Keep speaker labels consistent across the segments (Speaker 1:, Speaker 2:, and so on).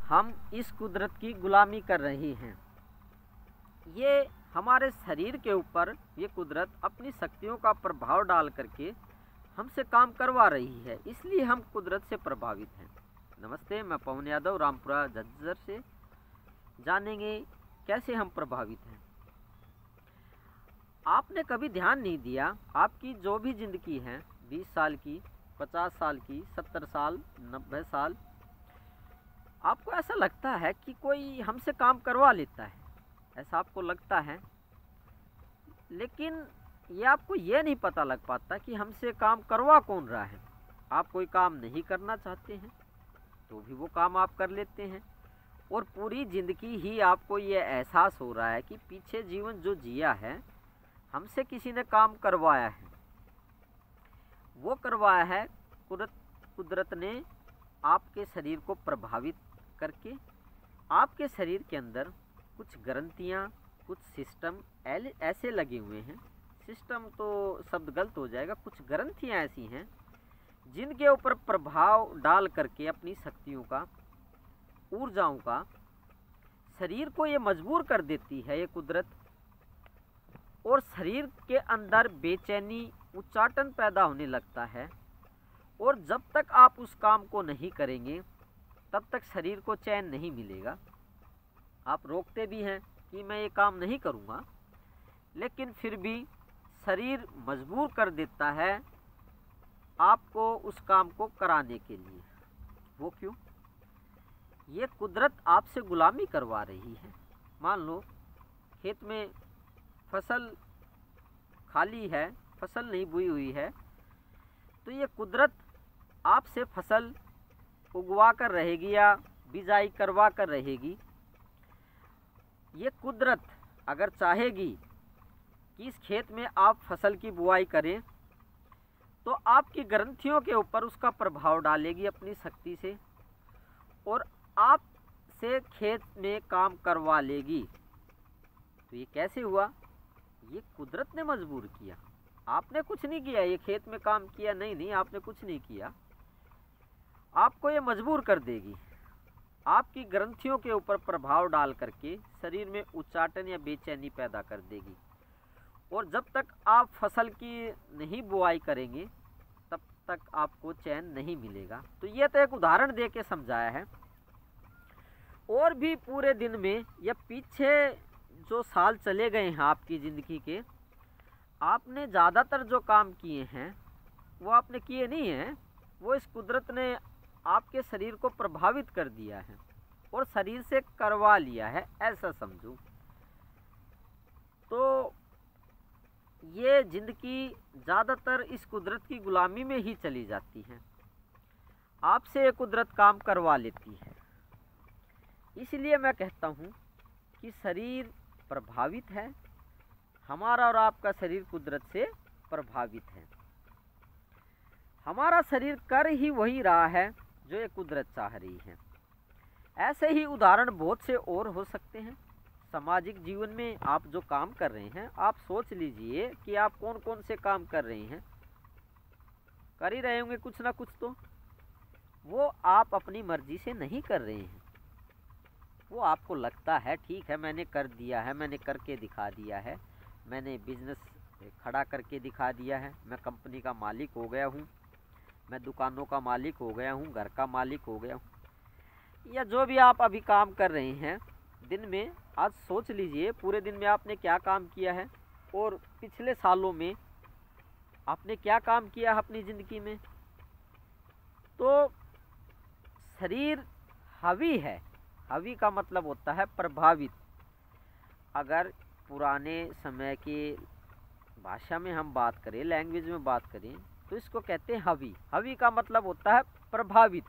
Speaker 1: हम इस कुदरत की गुलामी कर रहे हैं। ये हमारे शरीर के ऊपर ये कुदरत अपनी शक्तियों का प्रभाव डाल करके हमसे काम करवा रही है, इसलिए हम कुदरत से प्रभावित हैं। नमस्ते, मैं पवन यादव रामपुरा झज्जर से। जानेंगे कैसे हम प्रभावित हैं। आपने कभी ध्यान नहीं दिया, आपकी जो भी ज़िंदगी है, 20 साल की, 50 साल की, 70 साल, 90 साल, आपको ऐसा लगता है कि कोई हमसे काम करवा लेता है, ऐसा आपको लगता है। लेकिन ये आपको ये नहीं पता लग पाता कि हमसे काम करवा कौन रहा है। आप कोई काम नहीं करना चाहते हैं तो भी वो काम आप कर लेते हैं, और पूरी ज़िंदगी ही आपको ये एहसास हो रहा है कि पीछे जीवन जो जिया है हमसे किसी ने काम करवाया है। वो करवाया है कुदरत ने आपके शरीर को प्रभावित करके। आपके शरीर के अंदर कुछ ग्रंथियाँ, कुछ सिस्टम ऐसे लगे हुए हैं। सिस्टम तो शब्द गलत हो जाएगा, कुछ ग्रंथियाँ ऐसी हैं जिनके ऊपर प्रभाव डाल करके अपनी शक्तियों का, ऊर्जाओं का शरीर को ये मजबूर कर देती है ये कुदरत। और शरीर के अंदर बेचैनी, उच्चाटन पैदा होने लगता है, और जब तक आप उस काम को नहीं करेंगे तब तक शरीर को चैन नहीं मिलेगा। आप रोकते भी हैं कि मैं ये काम नहीं करूँगा, लेकिन फिर भी शरीर मजबूर कर देता है आपको उस काम को कराने के लिए। वो क्यों? ये कुदरत आपसे गुलामी करवा रही है। मान लो खेत में फसल खाली है, फसल नहीं बोई हुई है, तो ये कुदरत आपसे फसल उगवा कर रहेगी या बिजाई करवा कर रहेगी। ये कुदरत अगर चाहेगी कि इस खेत में आप फसल की बुआई करें, तो आपकी ग्रंथियों के ऊपर उसका प्रभाव डालेगी अपनी शक्ति से, और आपसे खेत में काम करवा लेगी। तो ये कैसे हुआ? ये कुदरत ने मजबूर किया, आपने कुछ नहीं किया। ये खेत में काम किया नहीं, आपने कुछ नहीं किया। आपको ये मजबूर कर देगी, आपकी ग्रंथियों के ऊपर प्रभाव डाल करके शरीर में उच्चाटन या बेचैनी पैदा कर देगी। और जब तक आप फसल की नहीं बुआई करेंगे तब तक आपको चैन नहीं मिलेगा। तो ये तो एक उदाहरण दे के समझाया है। और भी पूरे दिन में या पीछे जो साल चले गए हैं आपकी ज़िंदगी के, आपने ज़्यादातर जो काम किए हैं वो आपने किए नहीं हैं, वो इस कुदरत ने आपके शरीर को प्रभावित कर दिया है और शरीर से करवा लिया है, ऐसा समझो। तो ये ज़िंदगी ज़्यादातर इस कुदरत की गुलामी में ही चली जाती है। आपसे ये कुदरत काम करवा लेती है। इसलिए मैं कहता हूँ कि शरीर प्रभावित है, हमारा और आपका शरीर कुदरत से प्रभावित है। हमारा शरीर कर ही वही रहा है जो ये कुदरत चाह रही है। ऐसे ही उदाहरण बहुत से और हो सकते हैं। सामाजिक जीवन में आप जो काम कर रहे हैं, आप सोच लीजिए कि आप कौन कौन से काम कर रहे हैं। कर ही रहे होंगे कुछ ना कुछ, तो वो आप अपनी मर्जी से नहीं कर रहे हैं। वो आपको लगता है ठीक है, मैंने कर दिया है, मैंने करके दिखा दिया है, मैंने बिजनेस खड़ा करके दिखा दिया है, मैं कंपनी का मालिक हो गया हूँ, मैं दुकानों का मालिक हो गया हूँ, घर का मालिक हो गया हूँ, या जो भी आप अभी काम कर रहे हैं दिन में। आज सोच लीजिए पूरे दिन में आपने क्या काम किया है, और पिछले सालों में आपने क्या काम किया है अपनी ज़िंदगी में। तो शरीर हावी है। हावी का मतलब होता है प्रभावित। अगर पुराने समय के भाषा में हम बात करें, लैंग्वेज में बात करें, तो इसको कहते हैं हावी। हावी का मतलब होता है प्रभावित।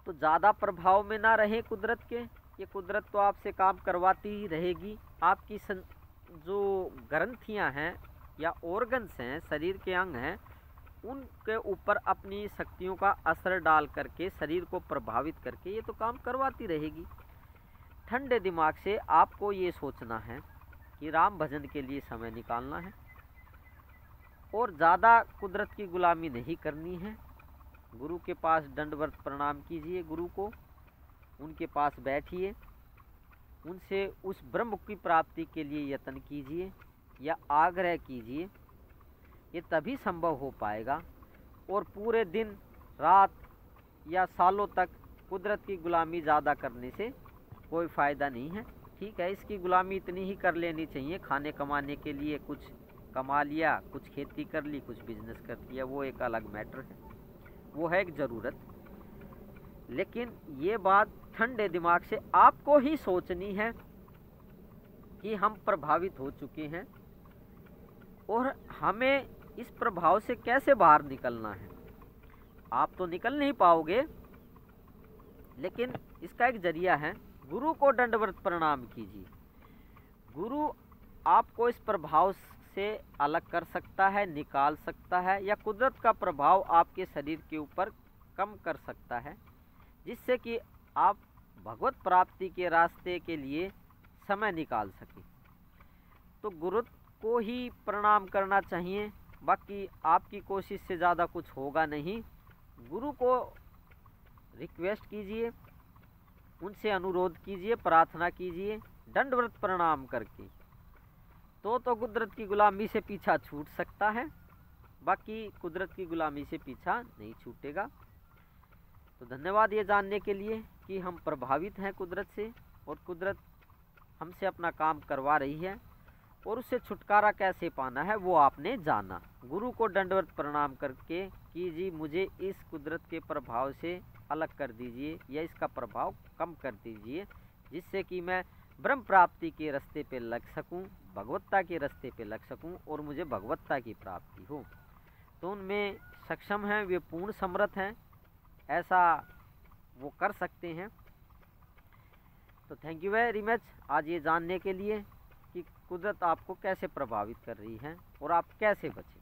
Speaker 1: तो ज़्यादा प्रभाव में ना रहे कुदरत के। ये कुदरत तो आपसे काम करवाती ही रहेगी। आपकी जो ग्रंथियां हैं या ऑर्गन्स हैं, शरीर के अंग हैं, उनके ऊपर अपनी शक्तियों का असर डाल करके शरीर को प्रभावित करके ये तो काम करवाती रहेगी। ठंडे दिमाग से आपको ये सोचना है कि राम भजन के लिए समय निकालना है और ज़्यादा कुदरत की गुलामी नहीं करनी है। गुरु के पास दंडवत प्रणाम कीजिए, गुरु को उनके पास बैठिए, उनसे उस ब्रह्म की प्राप्ति के लिए यत्न कीजिए या आग्रह कीजिए। ये तभी संभव हो पाएगा। और पूरे दिन रात या सालों तक कुदरत की गुलामी ज़्यादा करने से कोई फ़ायदा नहीं है। ठीक है, इसकी गुलामी इतनी ही कर लेनी चाहिए, खाने कमाने के लिए कुछ कमा लिया, कुछ खेती कर ली, कुछ बिजनेस कर लिया, वो एक अलग मैटर है, वो है एक ज़रूरत। लेकिन ये बात ठंडे दिमाग से आपको ही सोचनी है कि हम प्रभावित हो चुके हैं और हमें इस प्रभाव से कैसे बाहर निकलना है। आप तो निकल नहीं पाओगे, लेकिन इसका एक जरिया है। गुरु को दंडवत प्रणाम कीजिए। गुरु आपको इस प्रभाव से अलग कर सकता है, निकाल सकता है, या कुदरत का प्रभाव आपके शरीर के ऊपर कम कर सकता है, जिससे कि आप भगवत प्राप्ति के रास्ते के लिए समय निकाल सकें। तो गुरु को ही प्रणाम करना चाहिए, बाकी आपकी कोशिश से ज़्यादा कुछ होगा नहीं। गुरु को रिक्वेस्ट कीजिए, उनसे अनुरोध कीजिए, प्रार्थना कीजिए दंडवत प्रणाम करके, तो कुदरत की गुलामी से पीछा छूट सकता है, बाकी कुदरत की गुलामी से पीछा नहीं छूटेगा। तो धन्यवाद ये जानने के लिए कि हम प्रभावित हैं कुदरत से और कुदरत हमसे अपना काम करवा रही है, और उससे छुटकारा कैसे पाना है वो आपने जाना। गुरु को दंडवत प्रणाम करके कि जी मुझे इस कुदरत के प्रभाव से अलग कर दीजिए या इसका प्रभाव कम कर दीजिए, जिससे कि मैं ब्रह्म प्राप्ति के रास्ते पे लग सकूं, भगवत्ता के रास्ते पे लग सकूं और मुझे भगवत्ता की प्राप्ति हो। तो उनमें सक्षम हैं, वे पूर्ण समर्थ हैं, ऐसा वो कर सकते हैं। तो थैंक यू वेरी मच आज ये जानने के लिए कि कुदरत आपको कैसे प्रभावित कर रही है और आप कैसे बचें।